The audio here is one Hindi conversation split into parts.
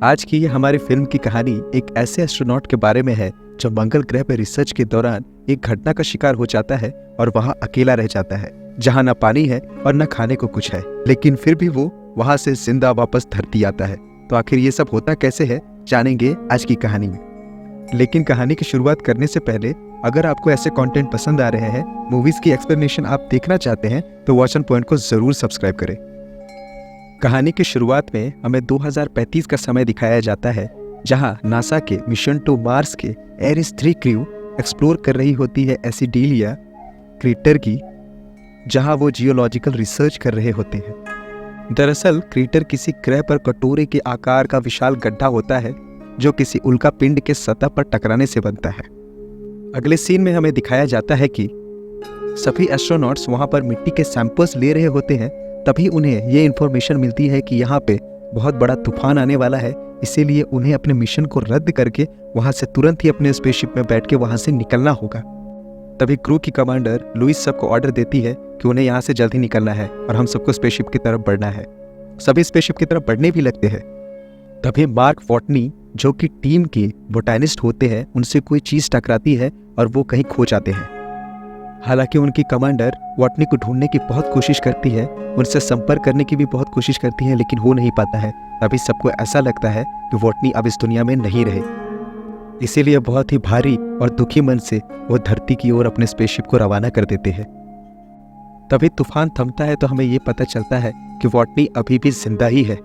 आज की ये हमारी फिल्म की कहानी एक ऐसे एस्ट्रोनॉट के बारे में है जो मंगल ग्रह पर रिसर्च के दौरान एक घटना का शिकार हो जाता है और वहां अकेला रह जाता है, जहां न पानी है और न खाने को कुछ है, लेकिन फिर भी वो वहां से जिंदा वापस धरती आता है। तो आखिर ये सब होता कैसे है, जानेंगे आज की कहानी में। लेकिन कहानी की शुरुआत करने से पहले अगर आपको ऐसे कंटेंट पसंद आ रहे हैं, मूवीज की एक्सप्लेनेशन आप देखना चाहते हैं, तो वॉच ऑन पॉइंट को जरूर सब्सक्राइब करें। कहानी की शुरुआत में हमें 2035 का समय दिखाया जाता है, जहां नासा के मिशन टू मार्स के एरिस 3 क्रू एक्सप्लोर कर रही होती है एसिडिलिया क्रीटर की, जहां वो जियोलॉजिकल रिसर्च कर रहे होते हैं। दरअसल क्रीटर किसी ग्रह पर कटोरे के आकार का विशाल गड्ढा होता है जो किसी उल्का पिंड के सतह पर टकराने से बनता है। अगले सीन में हमें दिखाया जाता है कि सभी एस्ट्रोनॉट्स वहां पर मिट्टी के सैंपल्स ले रहे होते हैं। तभी उन्हें ये इन्फॉर्मेशन मिलती है कि यहाँ पे बहुत बड़ा तूफान आने वाला है, इसीलिए उन्हें अपने मिशन को रद्द करके वहां से तुरंत ही अपने स्पेसशिप में बैठ के वहां से निकलना होगा। तभी क्रू की कमांडर लुइस सबको ऑर्डर देती है कि उन्हें यहाँ से जल्दी निकलना है और हम सबको स्पेसशिप की तरफ बढ़ना है। सभी स्पेसशिप की तरफ बढ़ने भी लगते हैं। तभी मार्क वॉटनी, जो कि टीम के बोटैनिस्ट होते हैं, उनसे कोई चीज टकराती है और वो कहीं खो जाते हैं। हालांकि उनकी कमांडर वॉटनी को ढूंढने की बहुत कोशिश करती है, उनसे संपर्क करने की भी बहुत कोशिश करती है, लेकिन हो नहीं पाता है। तभी सबको ऐसा लगता है कि वॉटनी अब इस दुनिया में नहीं रहे। इसीलिए बहुत ही भारी और दुखी मन से वो धरती की ओर अपने स्पेसशिप को रवाना कर देते हैं। तभी तूफान थमता है तो हमें ये पता चलता है कि वॉटनी अभी भी जिंदा ही है।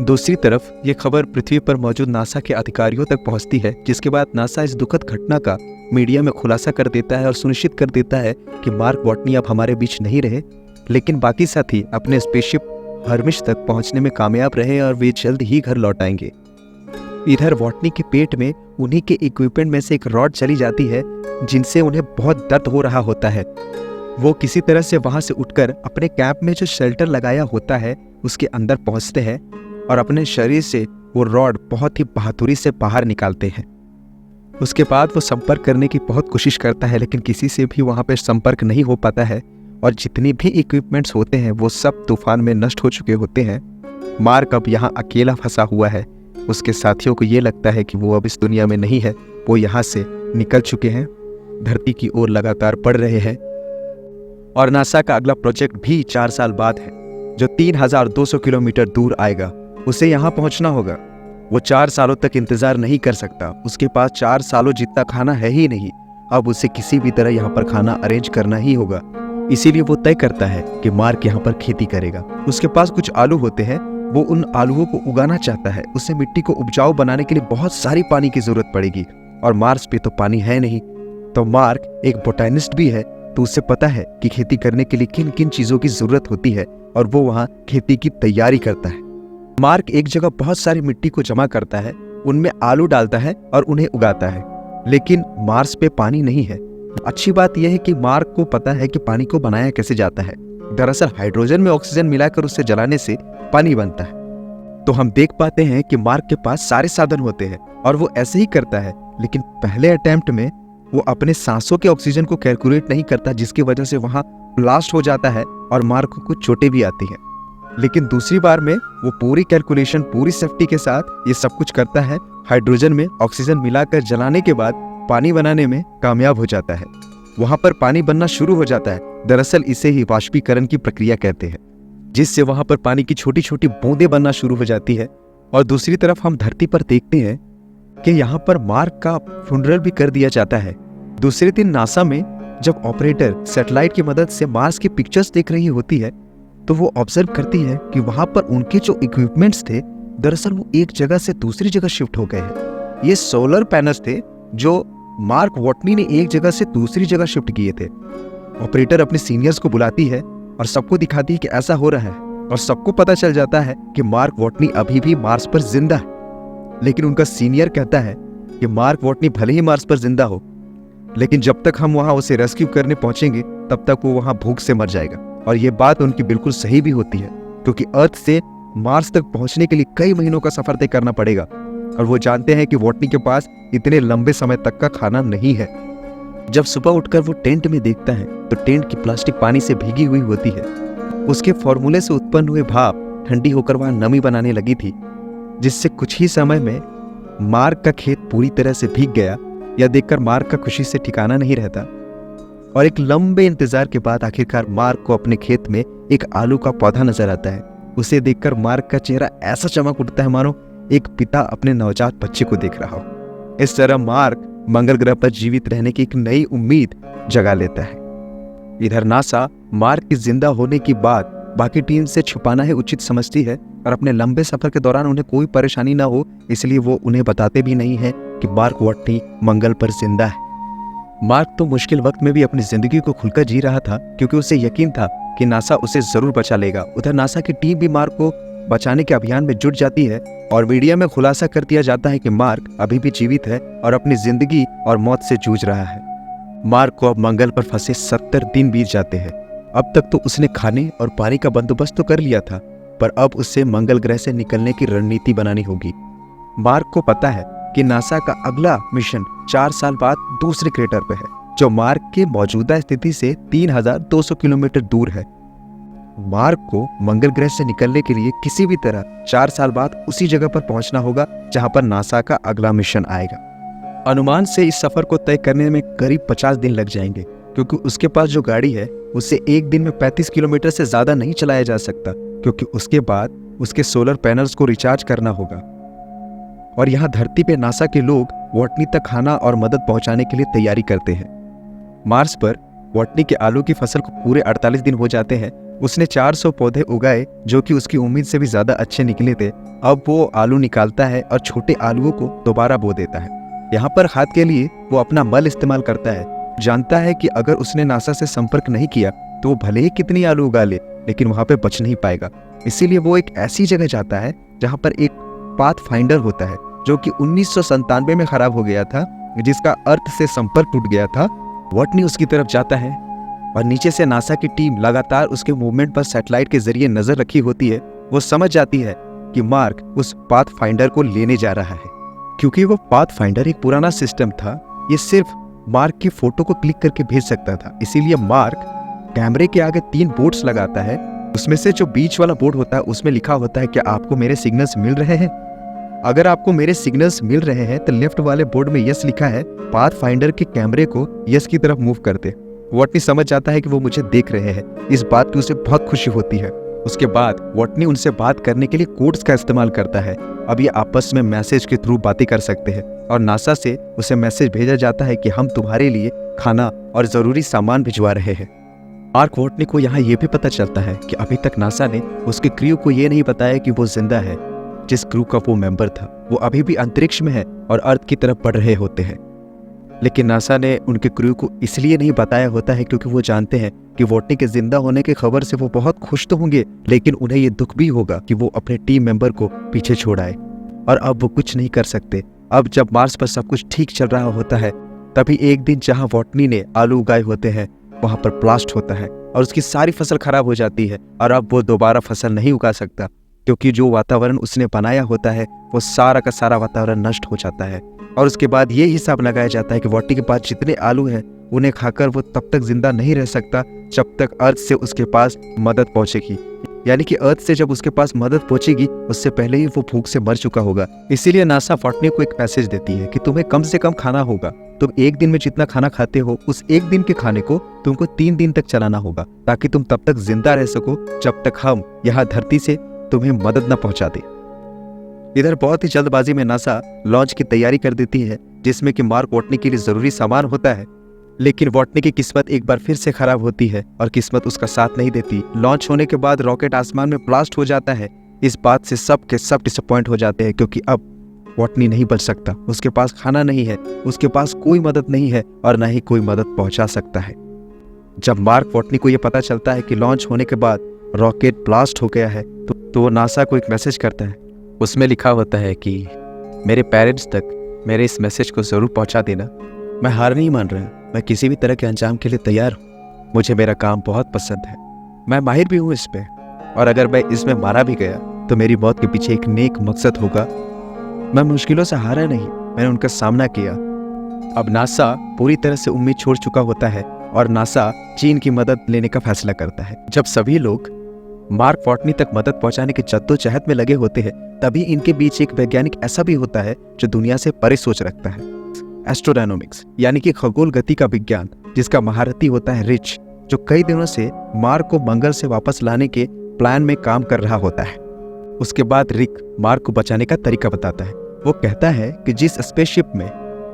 दूसरी तरफ ये खबर पृथ्वी पर मौजूद नासा के अधिकारियों तक पहुंचती है, जिसके बाद नासा इस दुखद घटना का मीडिया में खुलासा कर देता है और सुनिश्चित कर देता है कि मार्क वॉटनी अब हमारे बीच नहीं रहे, लेकिन बाकी साथी अपने स्पेसशिप हर्मिश तक पहुंचने में कामयाब रहे और वे जल्द ही घर लौट आएंगे। इधर वॉटनी के पेट में उन्हीं के इक्विपमेंट में से एक रॉड चली जाती है, जिनसे उन्हें बहुत दर्द हो रहा होता है। वो किसी तरह से वहां से उठकर अपने कैंप में जो शेल्टर लगाया होता है उसके अंदर पहुंचते हैं और अपने शरीर से वो रॉड बहुत ही बहादुरी से बाहर निकालते हैं। उसके बाद वो संपर्क करने की बहुत कोशिश करता है, लेकिन किसी से भी वहां पर संपर्क नहीं हो पाता है और जितनी भी इक्विपमेंट्स होते हैं वो सब तूफान में नष्ट हो चुके होते हैं। मार्क अब यहाँ अकेला फंसा हुआ है। उसके साथियों को ये लगता है कि वो अब इस दुनिया में नहीं है, वो यहाँ से निकल चुके हैं, धरती की ओर लगातार बढ़ रहे हैं। और नासा का अगला प्रोजेक्ट भी 4 साल बाद है, जो 3200 किलोमीटर दूर आएगा। उसे यहाँ पहुंचना होगा। वो 4 सालों तक इंतजार नहीं कर सकता। उसके पास 4 सालों जितना खाना है ही नहीं। अब उसे किसी भी तरह यहाँ पर खाना अरेंज करना ही होगा। इसीलिए वो तय करता है कि मार्क यहाँ पर खेती करेगा। उसके पास कुछ आलू होते हैं, वो उन आलूओं को उगाना चाहता है। उसे मिट्टी को उपजाऊ बनाने के लिए बहुत सारी पानी की जरूरत पड़ेगी और मार्स पे तो पानी है नहीं। तो मार्क एक बोटैनिस्ट भी है, तो उसे पता है कि खेती करने के लिए किन किन चीजों की जरूरत होती है और वो वहाँ खेती की तैयारी करता है। मार्क एक जगह बहुत सारी मिट्टी को जमा करता है, उनमें आलू डालता है और उन्हें उगाता है, लेकिन मार्स पे पानी नहीं है। अच्छी बात यह है कि मार्क को पता है कि पानी को बनाया कैसे जाता है। दरअसल हाइड्रोजन में ऑक्सीजन मिलाकर उसे जलाने से पानी बनता है। तो हम देख पाते हैं कि मार्क के पास सारे साधन होते हैं और वो ऐसे ही करता है, लेकिन पहले अटेम्प्ट में वो अपने सांसों के ऑक्सीजन को कैलकुलेट नहीं करता, जिसकी वजह से वहां ब्लास्ट हो जाता है और मार्क को कुछ चोटें भी आती हैं। लेकिन दूसरी बार में वो पूरी कैलकुलेशन, पूरी सेफ्टी के साथ ये सब कुछ करता है। हाइड्रोजन में ऑक्सीजन मिलाकर जलाने के बाद पानी बनाने में कामयाब हो जाता है। वहां पर पानी बनना शुरू हो जाता है। दरअसल इसे ही वाष्पीकरण की प्रक्रिया कहते हैं, जिससे वहां पर पानी की छोटी छोटी बूंदें बनना शुरू हो जाती है। और दूसरी तरफ हम धरती पर देखते हैं कि यहाँ पर मार्क का फ्यूनरल भी कर दिया जाता है। दूसरे दिन नासा में जब ऑपरेटर सैटेलाइट की मदद से मार्स की पिक्चर्स देख रही होती है, तो वो ऑब्जर्व करती है कि वहां पर उनके जो इक्विपमेंट्स थे, दरअसल वो एक जगह से दूसरी जगह शिफ्ट हो गए हैं। ये सोलर पैनल्स थे जो मार्क वॉटनी ने एक जगह से दूसरी जगह शिफ्ट किए थे। ऑपरेटर अपने सीनियर्स को बुलाती है और सबको दिखाती है कि ऐसा हो रहा है, और सबको पता चल जाता है कि मार्क वॉटनी अभी भी मार्स पर जिंदा है। लेकिन उनका सीनियर कहता है कि मार्क वॉटनी भले ही मार्स पर जिंदा हो, लेकिन जब तक हम वहां उसे रेस्क्यू करने पहुंचेंगे तब तक वो वहां भूख से मर जाएगा। और ये बात उनकी बिल्कुल सही भी होती है, क्योंकि अर्थ से मार्स तक पहुंचने के लिए कई महीनों का सफर तय करना पड़ेगा और वो जानते हैं कि वॉटनी के पास इतने लंबे समय तक का खाना नहीं है। जब सुबह उठकर वो टेंट में देखता है तो टेंट की प्लास्टिक पानी से भीगी हुई होती है। उसके फॉर्मूले से उत्पन्न हुए भाप ठंडी होकर वहां नमी बनाने लगी थी। जिससे कुछ ही समय में मार्क का खेत पूरी तरह से भीग गया। यह देखकर मार्क का खुशी से ठिकाना नहीं रहता और एक लंबे इंतजार के बाद आखिरकार मार्क को अपने खेत में एक आलू का पौधा नजर आता है। उसे देखकर मार्क का चेहरा ऐसा चमक उठता है मानो एक पिता अपने नवजात बच्चे को देख रहा हो। इस तरह मार्क मंगल ग्रह पर जीवित रहने की एक नई उम्मीद जगा लेता है। इधर नासा मार्क के जिंदा होने की बात बाकी टीम से छुपाना ही उचित समझती है और अपने लंबे सफर के दौरान उन्हें कोई परेशानी ना हो इसलिए वो उन्हें बताते भी नहीं है कि मार्क वॉटनी मंगल पर जिंदा है। मार्क तो मुश्किल वक्त में भी अपनी जिंदगी को खुलकर जी रहा था क्योंकि उसे यकीन था कि नासा उसे जरूर बचा लेगा। उधर नासा की टीम भी मार्क को बचाने के अभियान में जुट जाती है और मीडिया में खुलासा कर दिया जाता है कि मार्क अभी भी जीवित है और अपनी जिंदगी और मौत से जूझ रहा है। मार्क को अब मंगल पर फंसे 70 दिन बीत जाते हैं। अब तक तो उसने खाने और पानी का बंदोबस्त तो कर लिया था, पर अब उसे मंगल ग्रह से निकलने की रणनीति बनानी होगी। मार्क को पता है कि नासा का अगला मिशन 4 साल बाद दूसरे क्रेटर पे है, जो मार्क के मौजूदा स्थिति से 3200 किलोमीटर दूर है। मार्क को मंगल ग्रह से निकलने के लिए किसी भी तरह 4 साल बाद उसी जगह पर पहुंचना होगा जहां पर नासा का अगला मिशन आएगा। अनुमान से इस सफर को तय करने में करीब 50 दिन लग जाएंगे क्योंकि उसके पास जो गाड़ी है उससे एक दिन में 35 किलोमीटर से ज्यादा नहीं चलाया जा सकता, क्योंकि उसके बाद उसके सोलर पैनल्स को रिचार्ज करना होगा। और यहाँ धरती पे नासा के लोग वॉटनी तक खाना और मदद पहुंचाने के लिए तैयारी करते हैं। मार्स पर वॉटनी के आलू की फसल को पूरे 48 दिन हो जाते हैं। उसने 400 पौधे उगाए जो कि उसकी उम्मीद से भी ज्यादा अच्छे निकले थे। अब वो आलू निकालता है और छोटे आलूओं को दोबारा बो देता है। यहाँ पर खाद के लिए वो अपना मल इस्तेमाल करता है। जानता है कि अगर उसने नासा से संपर्क नहीं किया तो वो भले ही कितनी आलू उगा ले लेकिन वहां पे बच नहीं पाएगा। इसीलिए वो एक ऐसी जगह जाता है जहां पर एक पाथ फाइंडर होता है जो कि 1997 में खराब हो गया था, जिसका अर्थ से संपर्क टूट गया था। वॉटनी उसकी तरफ जाता है और नीचे से नासा की टीम लगातार उसके मूवमेंट पर सैटेलाइट के जरिए नजर रखी होती है। वो समझ जाती है कि मार्क उस पाथ फाइंडर को लेने जा रहा है। क्योंकि वो पाथ फाइंडर एक पुराना सिस्टम था, ये सिर्फ मार्क की फोटो को क्लिक करके भेज सकता था। इसीलिए मार्क कैमरे के आगे 3 बोर्ड्स लगाता है। उसमें से जो बीच वाला बोर्ड होता है उसमें लिखा होता है कि आपको मेरे सिग्नल्स मिल रहे हैं। अगर आपको मेरे सिग्नल्स मिल रहे हैं तो लेफ्ट वाले बोर्ड में यस लिखा है। पाथ फाइंडर के कैमरे को यस की तरफ मूव करते। वॉटनी समझ जाता है कि वो मुझे देख रहे हैं। इस बात की उसे बहुत खुशी होती है। उसके बाद वॉटनी उनसे बात करने के लिए कोड्स का इस्तेमाल करता है। अब ये आपस में मैसेज के थ्रू बातें कर सकते हैं और नासा से उसे मैसेज भेजा जाता है कि हम तुम्हारे लिए खाना और जरूरी सामान भिजवा रहे हैं। मार्क वॉटनी को यहाँ ये भी पता चलता है कि अभी तक नासा ने उसके क्रू को ये नहीं बताया कि वो जिंदा है। जिस क्रू का वो मेंबर था वो अभी भी अंतरिक्ष में है और अर्थ की तरफ बढ़ रहे होते हैं। लेकिन नासा ने उनके क्रू को इसलिए नहीं बताया होता है क्योंकि वो जानते हैं कि वॉटनी के जिंदा होने की खबर से वो बहुत खुश तो होंगे, लेकिन उन्हें ये दुख भी होगा कि वो अपने टीम मेंबर को पीछे छोड़ आए और अब वो कुछ नहीं कर सकते। अब जब मार्स पर सब कुछ ठीक चल रहा होता है तभी एक दिन जहां वॉटनी ने आलू उगाए होते हैं वहां पर ब्लास्ट होता है और उसकी सारी फसल खराब हो जाती है और अब वो दोबारा फसल नहीं उगा सकता क्योंकि जो वातावरण उसने बनाया होता है वो सारा का सारा वातावरण नष्ट हो जाता है। और उसके बाद ये हिसाब लगाया जाता है कि वॉटनी के पास जितने आलू हैं उन्हें खाकर वो तब तक जिंदा नहीं रह सकता जब तक अर्थ से उसके पास मदद पहुंचेगी। यानी कि अर्थ से जब उसके पास मदद पहुंचेगी उससे पहले ही वो भूख से मर चुका होगा। इसीलिए नासा वॉटनी को एक मैसेज देती है कि तुम्हें कम से कम खाना होगा। तुम एक दिन में जितना खाना खाते हो उस एक दिन के खाने को तुमको 3 दिन तक चलाना होगा ताकि तुम तब तक जिंदा रह सको जब तक हम यहाँ धरती से तुम्हें मदद न पहुंचा दे। इधर बहुत ही जल्दबाजी में नासा लॉन्च की तैयारी कर देती है जिसमें कि मार्क वॉटनी के लिए जरूरी सामान होता है। लेकिन वॉटनी की किस्मत एक बार फिर से खराब होती है और किस्मत उसका साथ नहीं देती। लॉन्च होने के बाद रॉकेट आसमान में ब्लास्ट हो जाता है। इस बात से सब के सब डिसअपॉइंट हो जाते हैं क्योंकि अब वॉटनी नहीं बच सकता। उसके पास खाना नहीं है, उसके पास कोई मदद नहीं है और न ही कोई मदद पहुंचा सकता है। जब मार्क वॉटनी को यह पता चलता है कि लॉन्च होने के बाद रॉकेट ब्लास्ट हो गया है तो वो नासा को एक मैसेज करता है। उसमें लिखा होता है कि मेरे पेरेंट्स तक मेरे इस मैसेज को जरूर पहुंचा देना। मैं हार नहीं मान रहा, मैं किसी भी तरह के अंजाम के लिए तैयार हूँ। मुझे मेरा काम बहुत पसंद है, मैं माहिर भी हूँ इस पे, और अगर मैं इसमें मारा भी गया तो मेरी मौत के पीछे एक नेक मकसद होगा। मैं मुश्किलों से हारा नहीं, मैंने उनका सामना किया। अब नासा पूरी तरह से उम्मीद छोड़ चुका होता है और नासा चीन की मदद लेने का फैसला करता है। जब सभी लोग मार्क वॉटनी तक मदद पहुंचाने की जद्दोजहद में लगे होते हैं, तभी इनके बीच एक वैज्ञानिक ऐसा भी होता है जो दुनिया से परे सोच रखता है। एस्ट्रोडायनामिक्स यानी कि खगोल गति का विज्ञान, जिसका महारथी होता है रिच, जो कई दिनों से मार्क को मंगल से वापस लाने के प्लान में काम कर रहा होता है। उसके बाद रिक मार्क को बचाने का तरीका बताता है। वो कहता है कि जिस स्पेसशिप में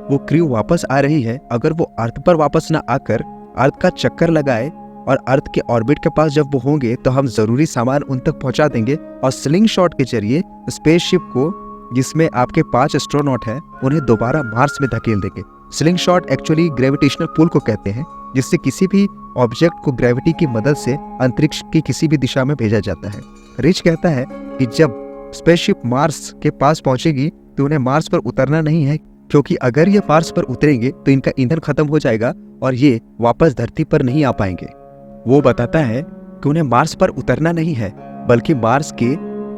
वो क्रू वापस आ रही है, अगर वो अर्थ पर वापस न आकर अर्थ का चक्कर लगाए और अर्थ के ऑर्बिट के पास जब वो होंगे तो हम जरूरी सामान उन तक पहुंचा देंगे और स्लिंग शॉट के जरिए स्पेसशिप को, जिसमें आपके 5 एस्ट्रोनॉट हैं, उन्हें दोबारा मार्स में धकेल देंगे। Slingshot actually gravitational pull को कहते हैं, जिससे किसी भी ऑब्जेक्ट को ग्रेविटी की मदद से अंतरिक्ष की किसी भी दिशा में भेजा जाता है। रिच कहता है कि जब स्पेसशिप मार्स के पास पहुंचेगी तो उन्हें मार्स पर उतरना नहीं है, क्योंकि अगर ये मार्स पर उतरेंगे तो इनका ईंधन खत्म हो जाएगा और ये वापस धरती पर नहीं आ पाएंगे। वो बताता है कि उन्हें मार्स पर उतरना नहीं है, बल्कि मार्स के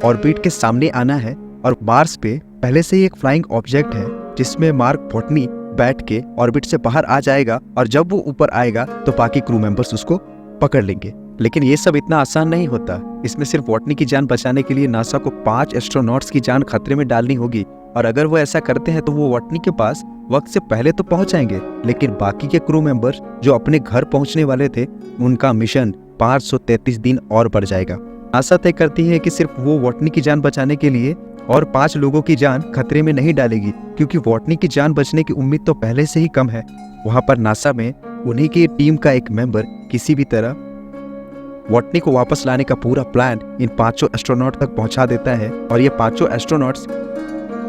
ऑर्बिट के सामने आना है, और मार्स पे पहले से ही एक फ्लाइंग ऑब्जेक्ट है जिसमें मार्क वॉटनी बैठ के ऑर्बिट से बाहर आ जाएगा, और जब वो ऊपर आएगा तो बाकी क्रू मेंबर्स उसको पकड़ लेंगे। लेकिन ये सब इतना आसान नहीं होता। इसमें सिर्फ वॉटनी की जान बचाने के लिए नासा को 5 एस्ट्रोनॉट्स की जान खतरे में डालनी होगी, और अगर वो ऐसा करते हैं तो वो वॉटनी के पास वक्त से पहले तो पहुंच जाएंगे, लेकिन बाकी के क्रू मेंबर्स जो अपने घर पहुंचने वाले थे, उनका मिशन 533 दिन और बढ़ जाएगा। नासा तय करती है कि सिर्फ वो वॉटनी की जान बचाने के लिए और 5 लोगों की जान खतरे में नहीं डालेगी, क्योंकि वॉटनी की जान बचने की उम्मीद तो पहले से ही कम है। वहां पर नासा में उन्हीं की टीम का एक मेंबर किसी भी तरह वॉटनी को वापस लाने का पूरा प्लान इन 5 एस्ट्रोनॉट तक पहुंचा देता है, और ये 5 एस्ट्रोनॉट्स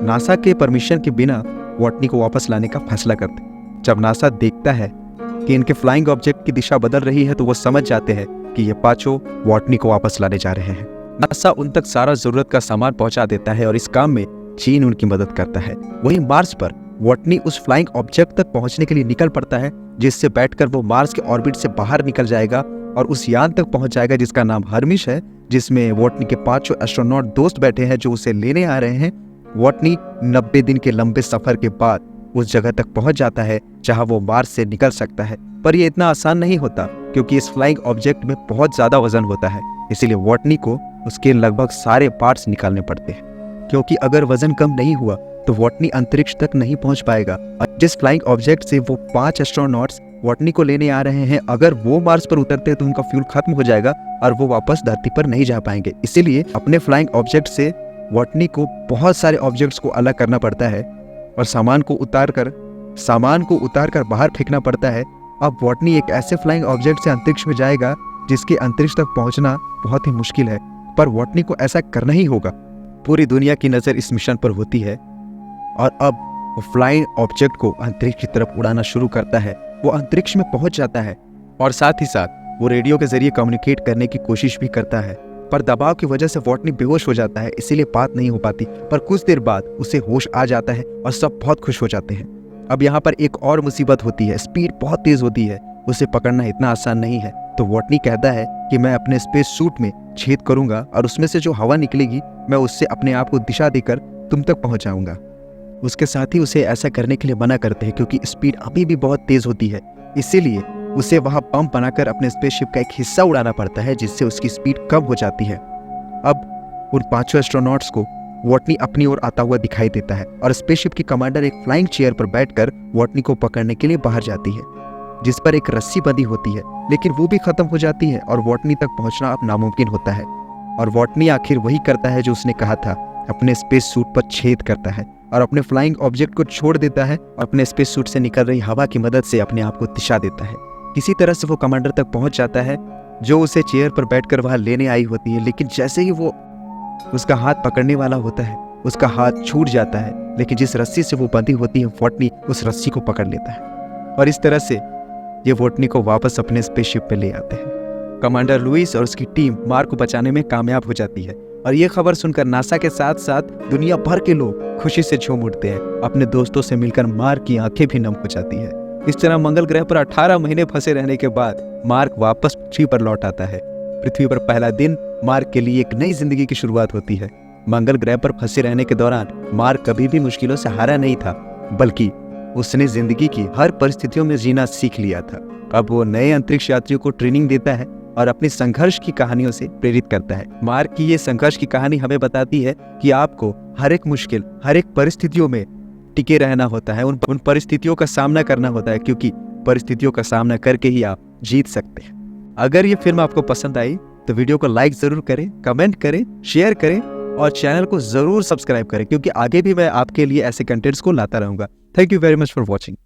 नासा के परमिशन के बिना वॉटनी को वापस लाने का फैसला करते हैं। जब नासा देखता है कि इनके फ्लाइंग ऑब्जेक्ट की दिशा बदल रही है तो वो समझ जाते हैं कि ये 5 वॉटनी को वापस लाने जा रहे हैं। नासा उन तक सारा जरूरत का सामान पहुंचा देता है और इस काम में चीन उनकी मदद करता है। वहीं मार्स पर वॉटनी उस फ्लाइंग ऑब्जेक्ट तक पहुंचने के लिए निकल पड़ता है, जिससे बैठकर वो मार्स के ऑर्बिट से बाहर निकल जाएगा और उस यान तक पहुंच जाएगा जिसका नाम हर्मिश है, जिसमें वॉटनी के 5 एस्ट्रोनॉट दोस्त बैठे हैं जो उसे लेने आ रहे हैं। वॉटनी 90 दिन के लंबे सफर के बाद उस जगह तक पहुंच जाता है जहां वो मार्स से निकल सकता है, पर यह इतना आसान नहीं होता, क्योंकि इस फ्लाइंग ऑब्जेक्ट में बहुत ज्यादा वजन होता है। इसीलिए वॉटनी को उसके लगभग सारे पार्ट्स निकालने पड़ते हैं, क्योंकि अगर वजन कम नहीं हुआ तो वॉटनी अंतरिक्ष तक नहीं पहुंच पाएगा। जिस फ्लाइंग ऑब्जेक्ट से वो 5 एस्ट्रोनॉट्स वॉटनी को लेने आ रहे हैं, अगर वो मार्स पर उतरते हैं तो उनका फ्यूल खत्म हो जाएगा और वो वापस धरती पर नहीं जा पाएंगे। इसीलिए अपने फ्लाइंग ऑब्जेक्ट से वॉटनी को बहुत सारे ऑब्जेक्ट्स को अलग करना पड़ता है और सामान को उतार कर बाहर फेंकना पड़ता है। अब वॉटनी एक ऐसे फ्लाइंग ऑब्जेक्ट से अंतरिक्ष में जाएगा जिसके अंतरिक्ष तक पहुंचना बहुत ही मुश्किल है, पर वॉटनी को ऐसा करना ही होगा। पूरी दुनिया की नजर इस मिशन पर होती है और अब वो फ्लाइंग ऑब्जेक्ट को अंतरिक्ष की तरफ उड़ाना शुरू करता है। वो अंतरिक्ष में पहुंच जाता है और साथ ही साथ वो रेडियो के जरिए कम्युनिकेट करने की कोशिश भी करता है, पर दबाव की वजह से वॉटनी बेहोश हो जाता है, इसीलिए बात नहीं हो पाती। पर कुछ देर बाद उसे होश आ जाता है और सब बहुत खुश हो जाते हैं। अब यहाँ पर एक और मुसीबत होती है, स्पीड बहुत तेज होती है, उसे पकड़ना इतना आसान नहीं है। तो वॉटनी कहता है कि मैं अपने स्पेस सूट में छेद करूंगा और उसमें से जो हवा निकलेगी मैं उससे अपने आप को दिशा देकर तुम तक पहुंचाऊंगा। उसके साथ ही उसे ऐसा करने के लिए मना करते हैं, क्योंकि स्पीड अभी भी बहुत तेज होती है। इसीलिए उसे वहां पंप बनाकर अपने स्पेसशिप का एक हिस्सा उड़ाना पड़ता है, जिससे उसकी स्पीड कम हो जाती है। अब उन 5 एस्ट्रोनॉट्स को वॉटनी अपनी ओर आता हुआ दिखाई देता है और स्पेसशिप की कमांडर एक फ्लाइंग चेयर पर बैठकर वॉटनी को पकड़ने के लिए बाहर जाती है, जिस पर एक रस्सी बंधी होती है, लेकिन वो भी खत्म हो जाती है और वॉटनी तक पहुंचना अब नामुमकिन होता है। और वॉटनी आखिर वही करता है जो उसने कहा था, अपने स्पेस सूट पर छेद करता है और अपने फ्लाइंग ऑब्जेक्ट को छोड़ देता है और अपने स्पेस सूट से निकल रही हवा की मदद से अपने आप को दिशा देता है। किसी तरह से वो कमांडर तक पहुंच जाता है जो उसे चेयर पर बैठकर वहां लेने आई होती है, लेकिन जैसे ही वो उसका हाथ पकड़ने वाला होता है उसका हाथ छूट जाता है, लेकिन जिस रस्सी से वो बंधी होती है वॉटनी उस रस्सी को पकड़ लेता है और इस तरह से ये वॉटनी को वापस अपने स्पेसशिप पे ले आते हैं। कमांडर लुइस और उसकी टीम मार्क को बचाने में कामयाब हो जाती है और ये खबर सुनकर नासा के साथ साथ दुनिया भर के लोग खुशी से झूम उठते हैं। अपने दोस्तों से मिलकर मार्क की आंखें भी नम हो जाती है। इस तरह मंगल ग्रह पर 18 महीने फंसे रहने के बाद मार्क वापस पृथ्वी पर लौट आता है। पृथ्वी पर पहला दिन मार्क के लिए एक नई जिंदगी की शुरुआत होती है। मंगल ग्रह पर फंसे रहने के दौरान मार्क कभी भी मुश्किलों से हारा नहीं था, बल्कि उसने जिंदगी की हर परिस्थितियों में जीना सीख लिया था। अब वो नए अंतरिक्ष यात्रियों को ट्रेनिंग देता है और अपनी संघर्ष की कहानियों से प्रेरित करता है। मार्क की ये संघर्ष की कहानी हमें बताती है कि आपको हर एक मुश्किल, हर एक परिस्थितियों में टिके रहना होता है, उन परिस्थितियों का सामना करना होता है, क्योंकि परिस्थितियों का सामना करके ही आप जीत सकते हैं। अगर ये फिल्म आपको पसंद आई तो वीडियो को लाइक जरूर करें, कमेंट करें, शेयर करें और चैनल को जरूर सब्सक्राइब करें, क्योंकि आगे भी मैं आपके लिए ऐसे कंटेंट्स को लाता रहूंगा। Thank you very much for watching.